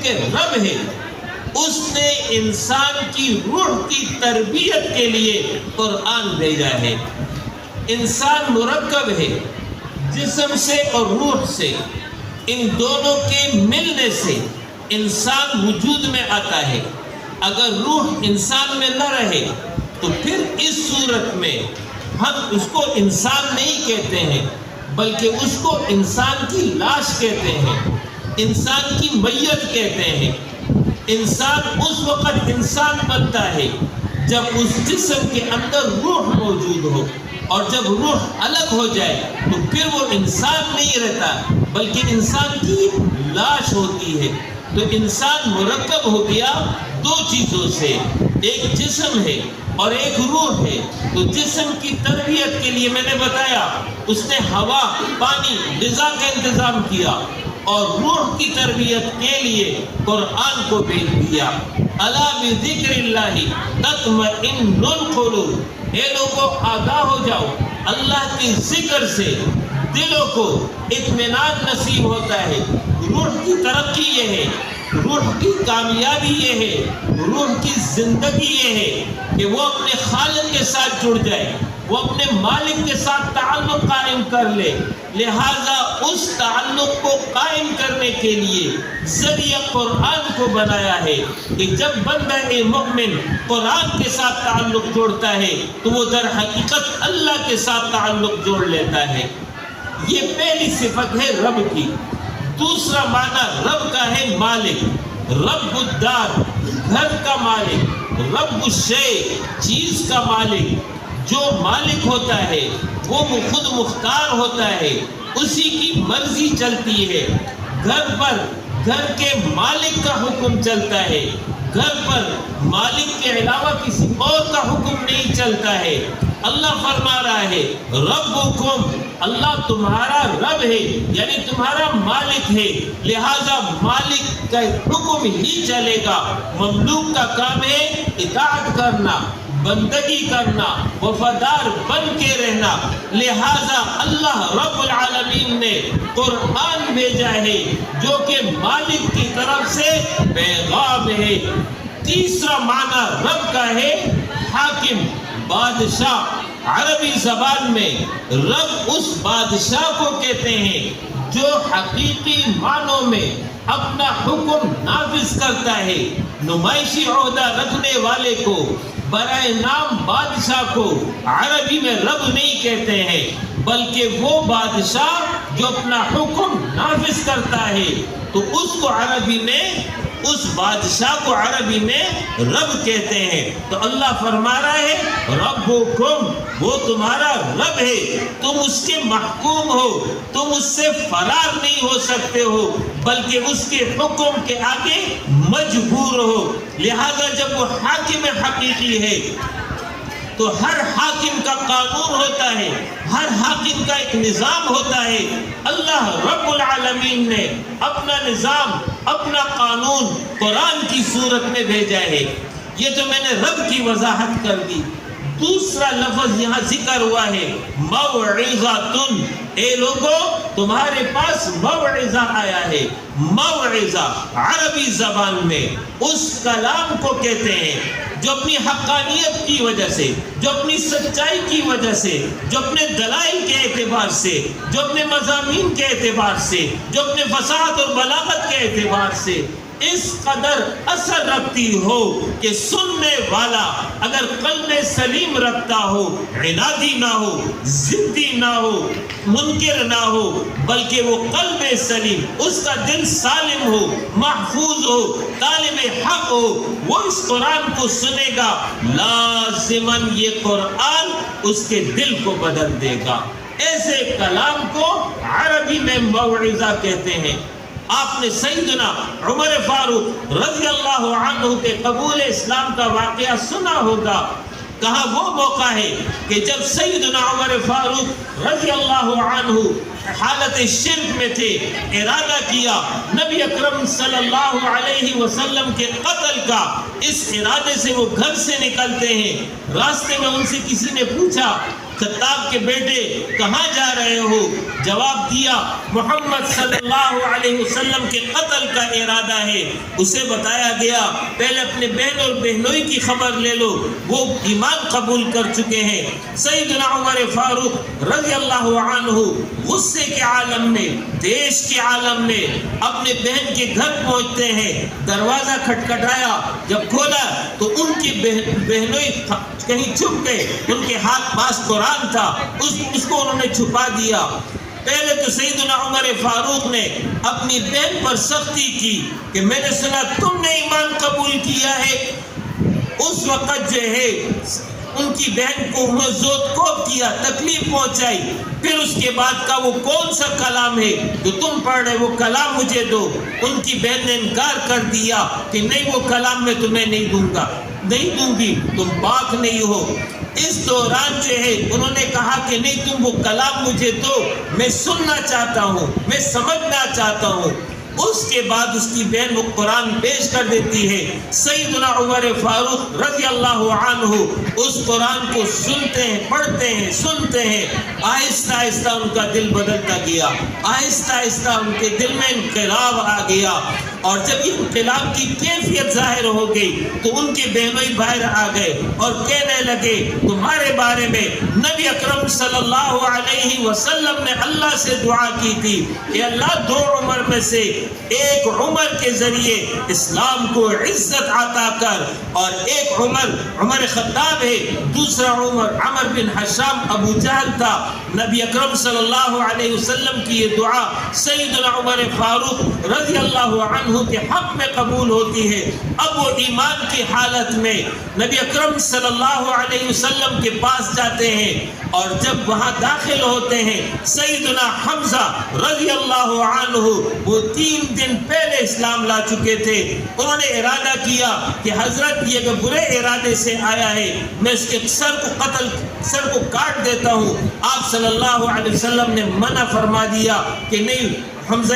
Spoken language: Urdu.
کہ رب ہے اس نے انسان کی روح کی تربیت کے لیے قرآن بھیجا ہے۔ انسان مرکب ہے جسم سے اور روح سے، ان دونوں کے ملنے سے انسان وجود میں آتا ہے۔ اگر روح انسان میں نہ رہے تو پھر اس صورت میں ہم اس کو انسان نہیں کہتے ہیں بلکہ اس کو انسان کی لاش کہتے ہیں، انسان کی میت کہتے ہیں۔ انسان اس وقت انسان بنتا ہے جب اس جسم کے اندر روح موجود ہو، اور جب روح الگ ہو جائے تو پھر وہ انسان نہیں رہتا بلکہ انسان کی لاش ہوتی ہے۔ تو انسان مرکب ہو گیا دو چیزوں سے، ایک جسم ہے اور ایک روح ہے۔ تو جسم کی تربیت کے لیے میں نے بتایا اس نے ہوا، پانی، غذا کا انتظام کیا، اور روح کی تربیت کے لیے قرآن کو بھیج دیا۔ الا بذکر اللہ تطمئن القلوب، اے لوگوں آگاہ ہو جاؤ، اللہ کے ذکر سے دلوں کو اطمینان نصیب ہوتا ہے۔ روح کی ترقی یہ ہے، روح کی کامیابی یہ ہے، روح کی زندگی یہ ہے کہ وہ اپنے خالق کے ساتھ جڑ جائے، وہ اپنے مالک کے ساتھ تعلق قائم کر لے۔ لہذا اس تعلق کو قائم کرنے کے لیے ذریعہ قرآن کو بنایا ہے کہ جب بندہ مومن قرآن کے ساتھ تعلق جوڑتا ہے تو وہ در حقیقت اللہ کے ساتھ تعلق جوڑ لیتا ہے۔ یہ پہلی صفت ہے رب کی۔ دوسرا معنی رب کا ہے مالک، رب الدار، گھر کا مالک، رب الشیء، چیز کا مالک۔ جو مالک ہوتا ہے وہ خود مختار ہوتا ہے، اسی کی مرضی چلتی ہے۔ گھر پر گھر کے مالک کا حکم چلتا ہے، گھر پر مالک کے علاوہ کسی اور کا حکم نہیں چلتا ہے۔ اللہ فرما رہا ہے ربکم، اللہ تمہارا رب ہے یعنی تمہارا مالک ہے، لہذا مالک کا حکم ہی چلے گا۔ مملوک کا کام ہے اطاعت کرنا، بندگی کرنا، وفادار بن کے رہنا۔ لہذا اللہ رب العالمین نے قرآن بھیجا ہے جو کہ مالک کی طرف سے پیغام ہے۔ تیسرا معنی رب کا ہے حاکم، بادشاہ۔ عربی زبان میں رب اس بادشاہ کو کہتے ہیں جو حقیقی معنوں میں اپنا حکم نافذ کرتا ہے۔ نمائشی عہدہ رکھنے والے کو برائے نام بادشاہ کو عربی میں رب نہیں کہتے ہیں بلکہ وہ بادشاہ جو اپنا حکم نافذ کرتا ہے تو اس کو عربی میں، اس بادشاہ کو عربی میں رب کہتے ہیں۔ تو اللہ فرما رہا ہے ربکم، وہ تمہارا رب ہے، تم اس کے محکوم ہو، تم اس سے فرار نہیں ہو سکتے ہو بلکہ اس کے حکم کے آگے مجبور ہو۔ لہذا جب وہ حاکم حقیقی ہے تو ہر حاکم کا قانون ہوتا ہے، ہر حاکم کا ایک نظام ہوتا ہے۔ اللہ رب العالمین نے اپنا نظام، اپنا قانون قرآن کی صورت میں بھیجا ہے۔ یہ تو میں نے رب کی وضاحت کر دی۔ دوسرا لفظ یہاں ذکر ہوا ہے موعظۃ، اے لوگو تمہارے پاس موعظہ آیا ہے۔ موعظہ عربی زبان میں اس کلام کو کہتے ہیں جو اپنی حقانیت کی وجہ سے، جو اپنی سچائی کی وجہ سے، جو اپنے دلائل کے اعتبار سے، جو اپنے مضامین کے اعتبار سے، جو اپنے فصاحت اور بلاغت کے اعتبار سے اس قدر اثر رکھتی ہو کہ سننے والا اگر قلب سلیم رکھتا ہو، عنادی نہ ہو، ضدی نہ ہو، منکر نہ ہو، بلکہ وہ قلب سلیم، اس کا دل سالم ہو، محفوظ ہو، طالب حق ہو، وہ اس قرآن کو سنے گا، لازماً یہ قرآن اس کے دل کو بدل دے گا۔ ایسے کلام کو عربی میں موعظہ کہتے ہیں۔ آپ نے سیدنا عمر فاروق رضی اللہ عنہ کے قبول اسلام کا واقعہ سنا ہوگا۔ کہا وہ موقع ہے کہ جب سیدنا عمر فاروق رضی اللہ عنہ حالت شرک میں تھے، ارادہ کیا نبی اکرم صلی اللہ علیہ وسلم کے قتل کا۔ اس ارادے سے وہ گھر سے نکلتے ہیں، راستے میں ان سے کسی نے پوچھا خطاب کے بیٹے کہاں جا رہے ہو؟ جواب دیا محمد صلی اللہ علیہ وسلم کے قتل کا ارادہ ہے۔ اسے بتایا گیا پہلے اپنے بہن اور بہنوئی کی خبر لے لو، وہ ایمان قبول کر چکے ہیں۔ سیدنا عمر فاروق رضی اللہ عنہ غصے کے عالم میں، دیش کے عالم میں اپنے بہن کے گھر پہنچتے ہیں۔ دروازہ کھٹکھٹایا، جب کھولا تو ان کی بہنوئی کہیں چھپ گئے، ان کے ہاتھ پاس قرآن تھا، اس کو انہوں نے چھپا دیا۔ پہلے تو سیدنا عمر فاروق نے اپنی بہن پر سختی کی کہ میں نے سنا تم نے ایمان قبول کیا ہے۔ اس وقت جو ہے ان کی بہن کو انہوں زود کوب کیا، تکلیف پہنچائی۔ پھر اس کے بعد کا وہ کون سا کلام ہے جو تم پڑھ رہے، وہ کلام مجھے دو۔ ان کی بہن نے انکار کر دیا کہ نہیں، وہ کلام میں تمہیں نہیں دوں گا، نہیں دوں گی، تم پاک نہیں ہو۔ اس دوران جو ہے انہوں نے کہا کہ نہیں، تم وہ کلام مجھے دو، میں سننا چاہتا ہوں، میں سمجھنا چاہتا ہوں۔ اس کے بعد اس کی بہن وہ قرآن پیش کر دیتی ہے۔ سیدنا عمر فاروق رضی اللہ عنہ اس قرآن کو سنتے ہیں، پڑھتے ہیں، سنتے ہیں۔ آہستہ آہستہ ان کا دل بدلتا گیا، آہستہ آہستہ ان کے دل میں انقلاب آ گیا، اور جب انقلاب کی کیفیت ظاہر ہو گئی تو ان کے بہنوئی باہر آ گئے اور کہنے لگے تمہارے بارے میں نبی اکرم صلی اللہ علیہ وسلم نے اللہ سے دعا کی تھی کہ اللہ دو عمر میں سے ایک عمر کے ذریعے اسلام کو عزت عطا کر، اور ایک عمر خطاب ہے، دوسرا عمر بن حشام ابو جہل تھا۔ نبی اکرم صلی اللہ علیہ وسلم کی یہ دعا سیدنا عمر فاروق رضی اللہ عنہ کے حق میں قبول ہوتی ہے۔ اب وہ ایمان کی حالت میں نبی اکرم صلی اللہ علیہ وسلم کے پاس جاتے ہیں، اور جب وہاں داخل ہوتے ہیں سیدنا حمزہ رضی اللہ عنہ وہ 3 دن پہلے اسلام لا چکے تھے۔ انہوں نے ارادہ کیا کہ حضرت یہ اگر برے ارادے سے آیا ہے میں اس کے سر کو کاٹ دیتا ہوں۔ آپ صلی اللہ علیہ وسلم نے منع فرما دیا کہ نہیں، حمزہ